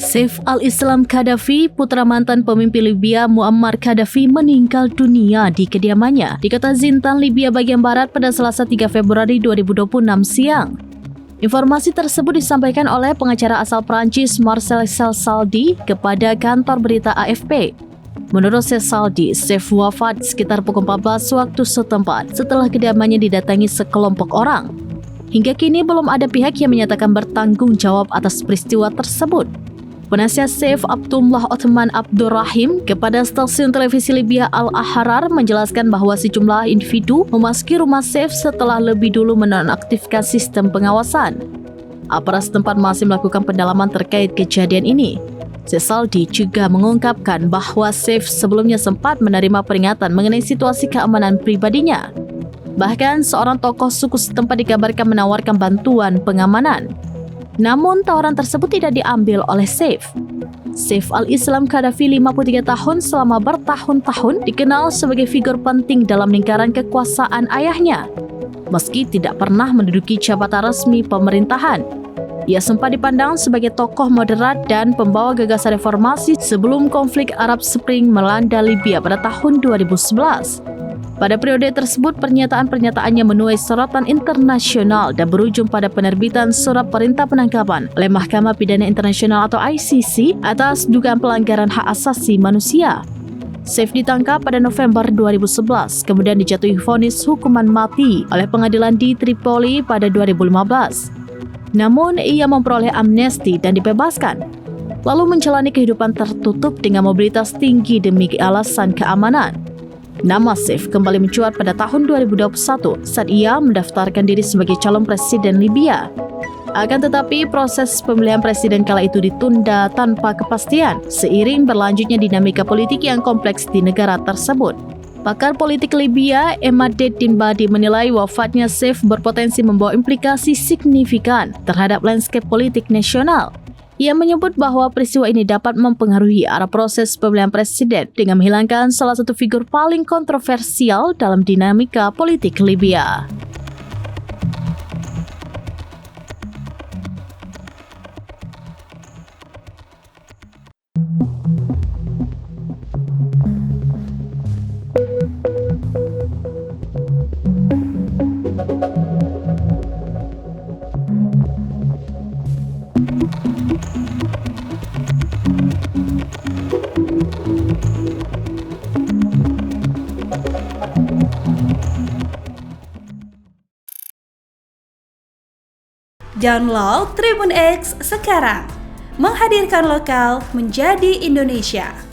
Saif al-Islam Qaddafi, putra mantan pemimpin Libya Muammar Qaddafi, meninggal dunia di kediamannya di kota Zintan, Libya bagian barat pada Selasa 3 Februari 2026 siang. Informasi tersebut disampaikan oleh pengacara asal Prancis Marcel Saldi kepada kantor berita AFP. Menurut Saldi, Saif wafat sekitar pukul 14 waktu setempat setelah kediamannya didatangi sekelompok orang. Hingga kini belum ada pihak yang menyatakan bertanggung jawab atas peristiwa tersebut. Penasihat Saif Abdullah Othman Abdurrahim kepada stasiun televisi Libya Al-Ahrar menjelaskan bahwa sejumlah individu memasuki rumah Saif setelah lebih dulu menonaktifkan sistem pengawasan. Aparat setempat masih melakukan pendalaman terkait kejadian ini. Saldi juga mengungkapkan bahwa Saif sebelumnya sempat menerima peringatan mengenai situasi keamanan pribadinya. Bahkan seorang tokoh suku setempat dikabarkan menawarkan bantuan pengamanan. Namun tawaran tersebut tidak diambil oleh Saif. Saif al-Islam Qaddafi 53 tahun selama bertahun-tahun dikenal sebagai figur penting dalam lingkaran kekuasaan ayahnya. Meski tidak pernah menduduki jabatan resmi pemerintahan, ia sempat dipandang sebagai tokoh moderat dan pembawa gagasan reformasi sebelum konflik Arab Spring melanda Libya pada tahun 2011. Pada periode tersebut, pernyataan-pernyataannya menuai sorotan internasional dan berujung pada penerbitan surat perintah penangkapan oleh Mahkamah Pidana Internasional atau ICC atas dugaan pelanggaran hak asasi manusia. Saif ditangkap pada November 2011, kemudian dijatuhi vonis hukuman mati oleh pengadilan di Tripoli pada 2015. Namun, ia memperoleh amnesti dan dibebaskan, lalu menjalani kehidupan tertutup dengan mobilitas tinggi demi alasan keamanan. Nama Saif kembali mencuat pada tahun 2021 saat ia mendaftarkan diri sebagai calon presiden Libya. Akan tetapi proses pemilihan presiden kala itu ditunda tanpa kepastian seiring berlanjutnya dinamika politik yang kompleks di negara tersebut. Pakar politik Libya Emmadeddin Badi menilai wafatnya Saif berpotensi membawa implikasi signifikan terhadap landscape politik nasional. Ia menyebut bahwa peristiwa ini dapat mempengaruhi arah proses pemilihan presiden dengan menghilangkan salah satu figur paling kontroversial dalam dinamika politik Libya. Download Tribun X sekarang, menghadirkan lokal menjadi Indonesia.